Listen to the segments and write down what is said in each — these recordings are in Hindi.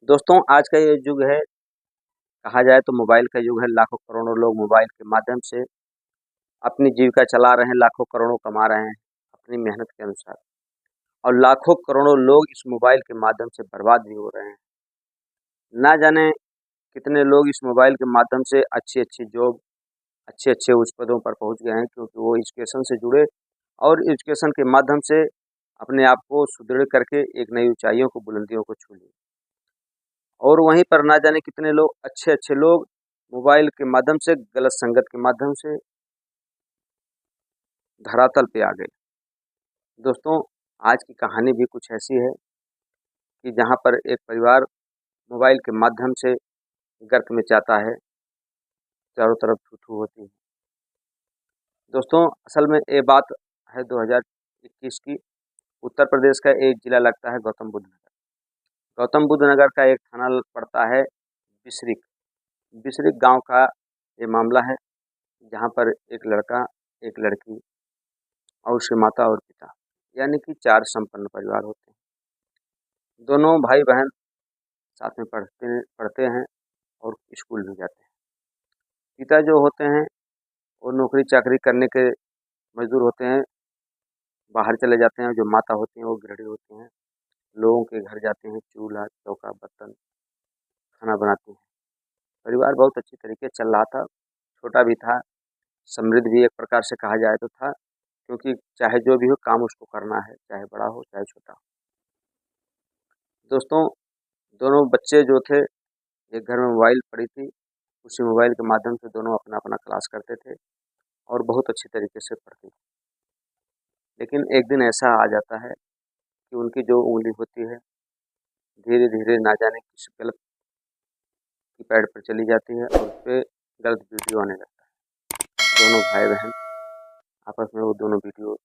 दोस्तों आज का ये युग है, कहा जाए तो मोबाइल का युग है। लाखों करोड़ों लोग मोबाइल के माध्यम से अपनी जीविका चला रहे हैं, लाखों करोड़ों कमा रहे हैं अपनी मेहनत के अनुसार। और लाखों करोड़ों लोग इस मोबाइल के माध्यम से बर्बाद भी हो रहे हैं। ना जाने कितने लोग इस मोबाइल के माध्यम से अच्छी-अच्छी जॉब, अच्छे-अच्छे उच्च पदों पर पहुँच गए हैं, क्योंकि वो एजुकेशन से जुड़े और एजुकेशन के माध्यम से अपने आप को सुदृढ़ करके एक नई ऊँचाइयों को, बुलंदियों को छू लिए। और वहीं पर ना जाने कितने लोग, अच्छे-अच्छे लोग मोबाइल के माध्यम से, गलत संगत के माध्यम से धरातल पे आ गए। दोस्तों, आज की कहानी भी कुछ ऐसी है कि जहाँ पर एक परिवार मोबाइल के माध्यम से गर्त में जाता है, चारों तरफ थू-थू होती है। दोस्तों, असल में ये बात है 2021 की। उत्तर प्रदेश का एक जिला लगता है गौतम बुद्ध नगर। गौतम बुद्ध नगर का एक थाना पड़ता है बिसरिक। बिसरिक गाँव का ये मामला है, जहाँ पर एक लड़का, एक लड़की और उसके माता और पिता, यानी कि 4 संपन्न परिवार होते हैं। दोनों भाई-बहन साथ में पढ़ते पढ़ते हैं और स्कूल भी जाते हैं। पिता जो होते हैं वो नौकरी-चाकरी करने के मज़दूर होते हैं, बाहर चले जाते हैं। जो माता होती हैं वो गृहिणी होती हैं, लोगों के घर जाते हैं, चूल्हा, चौका, बर्तन, खाना बनाती हैं। परिवार बहुत अच्छी तरीके से चल रहा था, छोटा भी था, समृद्ध भी एक प्रकार से कहा जाए तो था, क्योंकि चाहे जो भी हो काम उसको करना है, चाहे बड़ा हो, चाहे छोटा हो। दोस्तों, दोनों बच्चे जो थे, एक घर में मोबाइल पड़ी थी, उसी मोबाइल के माध्यम से दोनों अपना-अपना क्लास करते थे और बहुत अच्छी तरीके से पढ़ते थे। लेकिन एक दिन ऐसा आ जाता है कि उनकी जो उँगली होती है, धीरे-धीरे ना जाने किस गलत कीपैड पर चली जाती है और उसपे गलत वीडियो आने लगता है। दोनों भाई-बहन आपस में वो दोनों वीडियो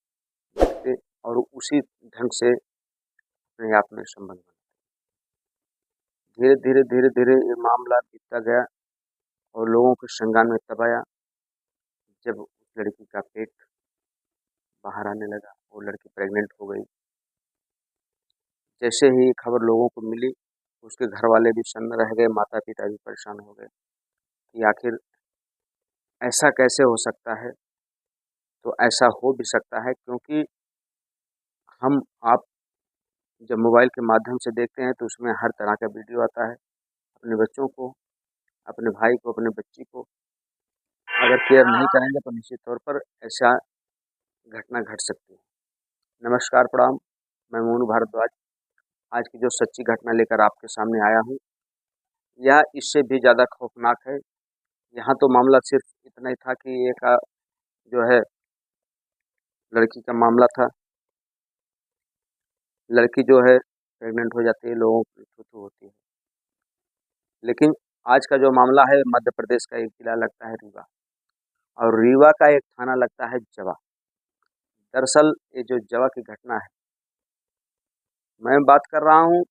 देखते और उसी ढंग से अपने आप में संबंध बनाते। धीरे-धीरे, धीरे-धीरे ये मामला बीतता गया और लोगों के संज्ञान में तब आया जब उस लड़की का पेट बाहर आने लगा, वो लड़की प्रेग्नेंट हो गई। जैसे ही खबर लोगों को मिली, उसके घर वाले भी सन्न रह गए, माता-पिता भी परेशान हो गए कि आखिर ऐसा कैसे हो सकता है? तो ऐसा हो भी सकता है क्योंकि हम आप जब मोबाइल के माध्यम से देखते हैं तो उसमें हर तरह का वीडियो आता है। अपने बच्चों को, अपने भाई को, अपने बच्ची को अगर केयर नहीं करेंगे तो निश्चित तौर पर ऐसा घटना घट सकती है। नमस्कार, प्रणाम, मैं मोनू भारद्वाज। आज की जो सच्ची घटना लेकर आपके सामने आया हूँ, यह इससे भी ज़्यादा खौफनाक है। यहाँ तो मामला सिर्फ इतना ही था कि एक जो है लड़की का मामला था। लड़की जो है प्रेग्नेंट हो जाती है, लोगों की थू-थू होती है। लेकिन आज का जो मामला है, मध्य प्रदेश का एक जिला लगता है रीवा और रीवा का एक थाना लगता है जवा। दरअसल ये जो जवा की घटना है, मैं बात कर रहा हूँ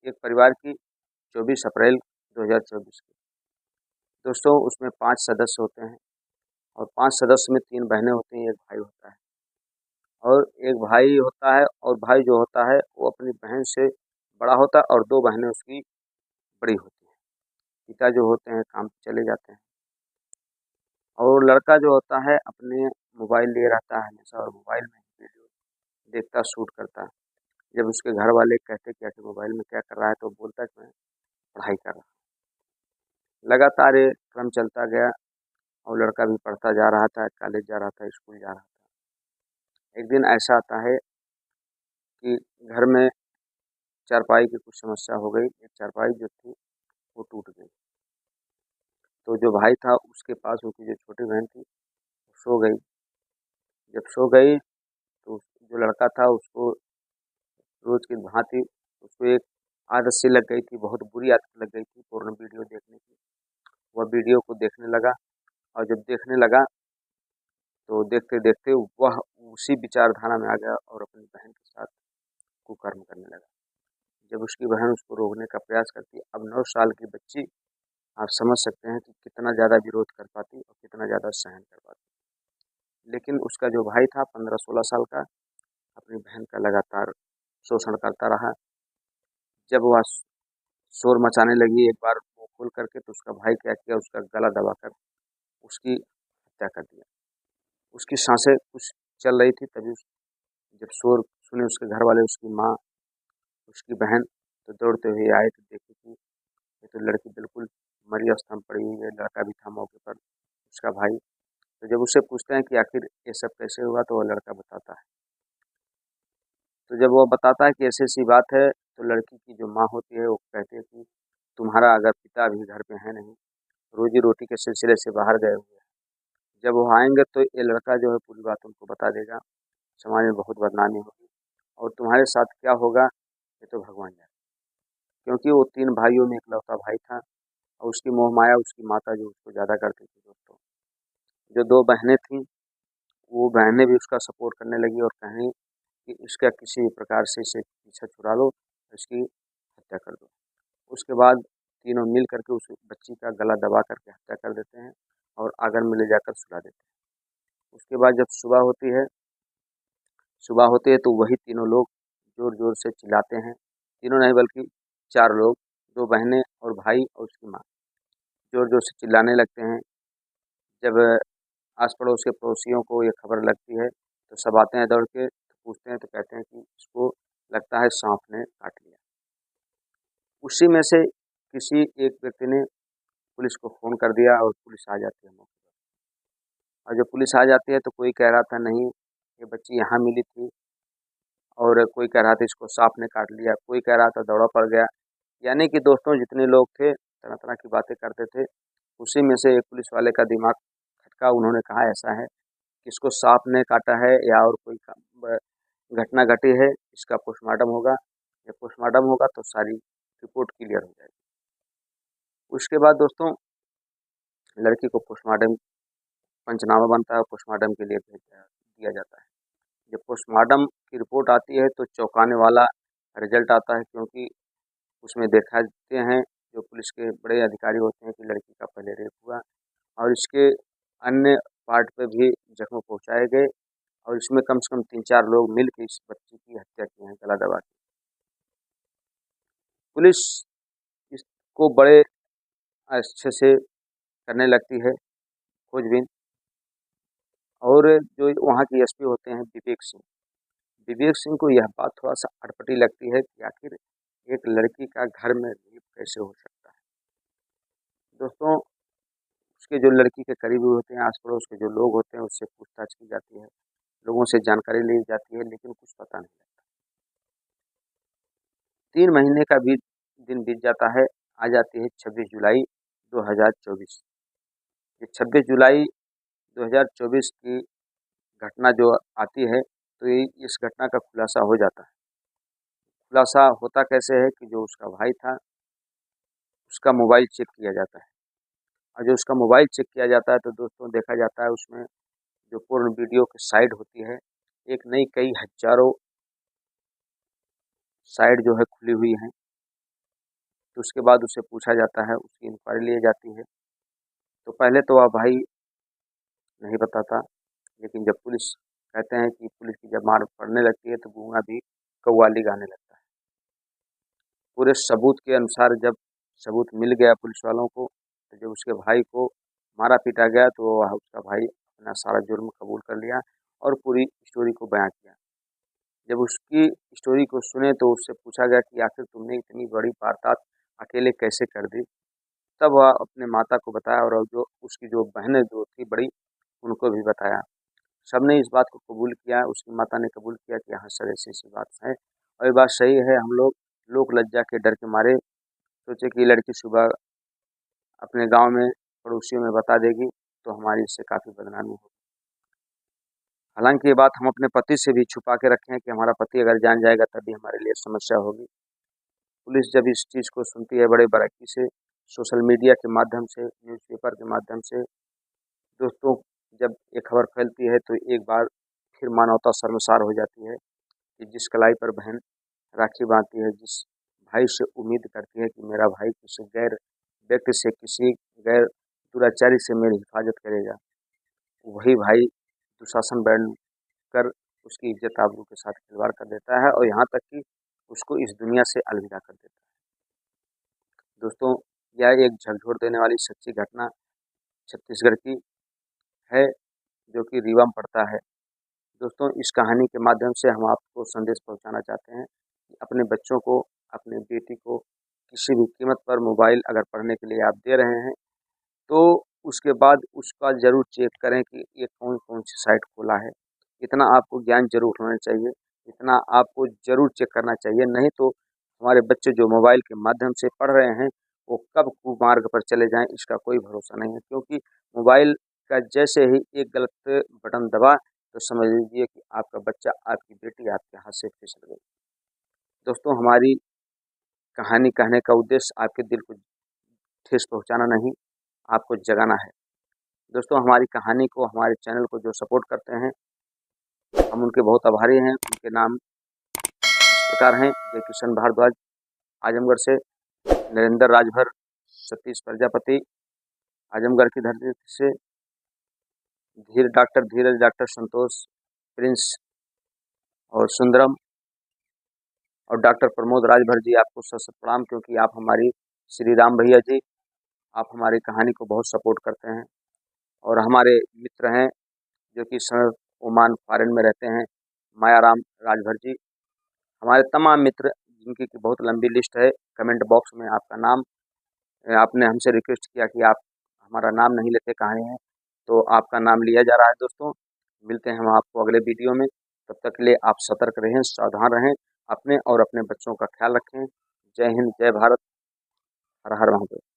एक परिवार की, 24 अप्रैल 2024 की। दोस्तों, उसमें 5 सदस्य होते हैं और 5 सदस्य में 3 बहनें होती हैं, 1 भाई होता है। और एक भाई होता है और भाई जो होता है वो अपनी बहन से बड़ा होता है और 2 बहनें उसकी बड़ी होती हैं। पिता जो होते हैं काम पे चले जाते हैं और लड़का जो होता है अपने मोबाइल लिए रहता है हमेशा और मोबाइल में ही वीडियो देखता, शूट करता है। जब उसके घर वाले कहते कि आखिर मोबाइल में क्या कर रहा है, तो बोलता है कि मैं पढ़ाई कर रहा हूँ। लगातार ये क्रम चलता गया और लड़का भी पढ़ता जा रहा था, कॉलेज जा रहा था, स्कूल जा रहा था। एक दिन ऐसा आता है कि घर में चारपाई की कुछ समस्या हो गई, एक चारपाई जो थी वो टूट गई। तो जो भाई था उसके पास उनकी जो छोटी बहन थी, वो सो गई। जब सो गई तो जो लड़का था उसको रोज़ की भांति उसको एक आदत सी लग गई थी, बहुत बुरी आदत लग गई थी पोर्नो वीडियो देखने की। वह वीडियो को देखने लगा और जब देखने लगा तो देखते-देखते वह उसी विचारधारा में आ गया और अपनी बहन के साथ कुकर्म करने लगा। जब उसकी बहन उसको रोकने का प्रयास करती है, अब 9 साल की बच्ची, आप समझ सकते हैं कि कितना ज़्यादा विरोध कर पाती और कितना ज़्यादा सहन कर पाती। लेकिन उसका जो भाई था 15-16 साल का, अपनी बहन का लगातार शोषण करता रहा। जब वह शोर मचाने लगी। एक बार वो खोल करके तो उसका भाई क्या किया, उसका गला दबाकर उसकी हत्या कर दिया। उसकी सांसें कुछ चल रही थी, तभी जब शोर सुने उसके घर वाले, उसकी माँ, उसकी बहन, तो दौड़ते हुए आए तो देखे कि ये तो लड़की बिल्कुल मरी अवस्था में पड़ी हुई है। लड़का भी था मौके पर, उसका भाई। तो जब उससे पूछते हैं कि आखिर ये सब कैसे हुआ, तो वो लड़का बताता है। तो जब वो बताता है कि ऐसी ऐसी बात है, तो लड़की की जो माँ होती है वो कहती है कि तुम्हारा अगर पिता अभी घर पे है नहीं, रोजी रोटी के सिलसिले से बाहर गए हुए हैं, जब वो आएंगे तो ये लड़का जो है पूरी बात उनको बता देगा। समाज में बहुत बदनामी होगी और तुम्हारे साथ क्या होगा ये तो भगवान जाने। क्योंकि वो 3 भाइयों में इकलौता भाई था और उसकी मोह माया उसकी माता जो उसको ज़्यादा करती थी दोस्तों। जो 2 बहनें थीं, वो बहनें भी उसका सपोर्ट करने लगी और कहीं कि इसका किसी भी प्रकार से इसे पीछा छुड़ा लो, इसकी हत्या कर दो। उसके बाद तीनों मिल करके उस बच्ची का गला दबा करके हत्या कर देते हैं और आंगन में ले जाकर सुला देते हैं। उसके बाद जब सुबह होती है तो वही तीनों लोग ज़ोर-ज़ोर से चिल्लाते हैं। तीनों नहीं बल्कि 4 लोग, 2 बहनें और भाई और उसकी माँ, ज़ोर-ज़ोर से चिल्लाने लगते हैं। जब आस-पड़ोस के पड़ोसियों को ये खबर लगती है, तो सब आते हैं दौड़ के, तो पूछते हैं तो कहते हैं कि इसको लगता है साँप ने काट लिया। उसी में से किसी एक व्यक्ति ने पुलिस को फ़ोन कर दिया और पुलिस आ जाती है मौके पर। और जब पुलिस आ जाती है तो कोई कह रहा था नहीं, ये बच्ची यहाँ मिली थी और कोई कह रहा था इसको साँप ने काट लिया, कोई कह रहा था दौड़ा पड़ गया। यानी कि दोस्तों जितने लोग थे, तरह-तरह की बातें करते थे। उसी में से एक पुलिस वाले का दिमाग खटका, उन्होंने कहा ऐसा है कि इसको साँप ने काटा है या और कोई ब घटना घटी है, इसका पोस्टमार्टम होगा। जब पोस्टमार्टम होगा तो सारी रिपोर्ट क्लियर हो जाएगी। उसके बाद दोस्तों लड़की को पोस्टमार्टम पंचनामा बनता है, पोस्टमार्टम के लिए भेज दिया जाता है। जब पोस्टमार्टम की रिपोर्ट आती है तो चौंकाने वाला रिजल्ट आता है, क्योंकि उसमें दिखाते हैं जो पुलिस के बड़े अधिकारी होते हैं कि लड़की का पहले रेप हुआ और इसके अन्य पार्ट पे भी जख्म पहुँचाए गए और इसमें कम से कम 3-4 लोग मिल के इस बच्ची की हत्या की है गला दबा के। पुलिस इसको बड़े अच्छे से करने लगती है खोजबीन। और जो वहाँ के एसपी होते हैं विवेक सिंह को यह बात थोड़ा-सा अटपटी लगती है कि आखिर एक लड़की का घर में रेप कैसे हो सकता है। दोस्तों उसके जो लड़की के करीबी होते हैं, आस-पड़ोस के जो लोग होते हैं उससे पूछताछ की जाती है, लोगों से जानकारी ली जाती है, लेकिन कुछ पता नहीं लगता। 3 महीने का दिन बीत जाता है, आ जाती है 26 जुलाई 2024। ये 26 जुलाई 2024 की घटना जो आती है, तो ये इस घटना का खुलासा हो जाता है। खुलासा होता कैसे है कि जो उसका भाई था, उसका मोबाइल चेक किया जाता है और जो उसका मोबाइल चेक किया जाता है तो दोस्तों देखा जाता है उसमें जो पूर्ण वीडियो की साइट होती है, एक नहीं कई हज़ारों साइट जो है खुली हुई हैं। तो उसके बाद उससे पूछा जाता है, उसकी इंक्वायरी ली जाती है। तो पहले तो वह भाई नहीं बताता, लेकिन जब पुलिस कहते हैं कि पुलिस की जब मार पड़ने लगती है तो गूंगा भी कव्वाली गाने लगता है। पूरे सबूत के अनुसार जब सबूत मिल गया पुलिस वालों को, तो जब उसके भाई को मारा पीटा गया तो वह उसका भाई अपना सारा जुर्म कबूल कर लिया और पूरी स्टोरी को बयाँ किया। जब उसकी स्टोरी को सुने तो उससे पूछा गया कि आखिर तुमने इतनी बड़ी वारदात अकेले कैसे कर दी? तब वह अपने माता को बताया और जो उसकी जो बहनें जो थी बड़ी, उनको भी बताया। सबने इस बात को कबूल किया, उसकी माता ने कबूल किया कि हाँ सर ऐसी-ऐसी बात है और ये बात सही है। हम लोग लोक लज्जा के डर के मारे सोचे कि ये लड़की सुबह अपने गाँव में पड़ोसियों में बता देगी तो हमारी इससे काफ़ी बदनामी होगी। हालाँकि ये बात हम अपने पति से भी छुपा के रखे हैं कि हमारा पति अगर जान जाएगा तब भी हमारे लिए समस्या होगी। पुलिस जब इस चीज़ को सुनती है बड़े बारीकी से, सोशल मीडिया के माध्यम से, न्यूज़पेपर के माध्यम से, दोस्तों जब ये खबर फैलती है तो एक बार फिर मानवता शर्मसार हो जाती है कि जिस कलाई पर बहन राखी बाँधती है, जिस भाई से उम्मीद करती है कि मेरा भाई किसी गैर व्यक्ति से, किसी गैर दुराचारी से मेरी हिफाज़त करेगा, वही भाई दुशासन बनकर उसकी इज़्ज़त आबरू के साथ खिलवाड़ कर देता है और यहाँ तक कि उसको इस दुनिया से अलविदा कर देता है। दोस्तों, यह एक झकझोर देने वाली सच्ची घटना छत्तीसगढ़ की है, जो कि रीवा में पड़ता है। दोस्तों, इस कहानी के माध्यम से हम आपको संदेश पहुंचाना चाहते हैं कि अपने बच्चों को, अपने बेटी को किसी भी कीमत पर मोबाइल अगर पढ़ने के लिए आप दे रहे हैं, तो उसके बाद उसका ज़रूर चेक करें कि ये कौन-कौन सी साइट खोला है। इतना आपको ज्ञान ज़रूर होना चाहिए, इतना आपको ज़रूर चेक करना चाहिए, नहीं तो हमारे बच्चे जो मोबाइल के माध्यम से पढ़ रहे हैं, वो कब कुमार्ग पर चले जाएँ इसका कोई भरोसा नहीं है। क्योंकि मोबाइल का जैसे ही एक गलत बटन दबा, तो समझ लीजिए कि आपका बच्चा, आपकी बेटी आपके हाथ से फिसल गई। दोस्तों, हमारी कहानी कहने का उद्देश्य आपके दिल को ठेस पहुँचाना नहीं, आपको जगाना है। दोस्तों, हमारी कहानी को, हमारे चैनल को जो सपोर्ट करते हैं, हम उनके बहुत आभारी हैं। उनके नाम इस प्रकार हैं: जय किशन भारद्वाज आजमगढ़ से, नरेंद्र राजभर, सतीश प्रजापति आजमगढ़ की धरती से, धीरज डॉक्टर संतोष, प्रिंस और सुंदरम और डॉक्टर प्रमोद राजभर जी, आपको सत प्रणाम, क्योंकि आप हमारी श्री राम भैया जी, आप हमारी कहानी को बहुत सपोर्ट करते हैं। और हमारे मित्र हैं जो कि इस समय ओमान फॉरेन में रहते हैं, मायाराम राजभर जी। हमारे तमाम मित्र जिनकी की बहुत लंबी लिस्ट है, कमेंट बॉक्स में आपका नाम, आपने हमसे रिक्वेस्ट किया कि आप हमारा नाम नहीं लेते कहाँ हैं, तो आपका नाम लिया जा रहा है। दोस्तों, मिलते हैं हम आपको अगले वीडियो में। तब तक के लिए आप सतर्क रहें, सावधान रहें, अपने और अपने बच्चों का ख्याल रखें। जय हिंद, जय भारत, हर हर महादेव।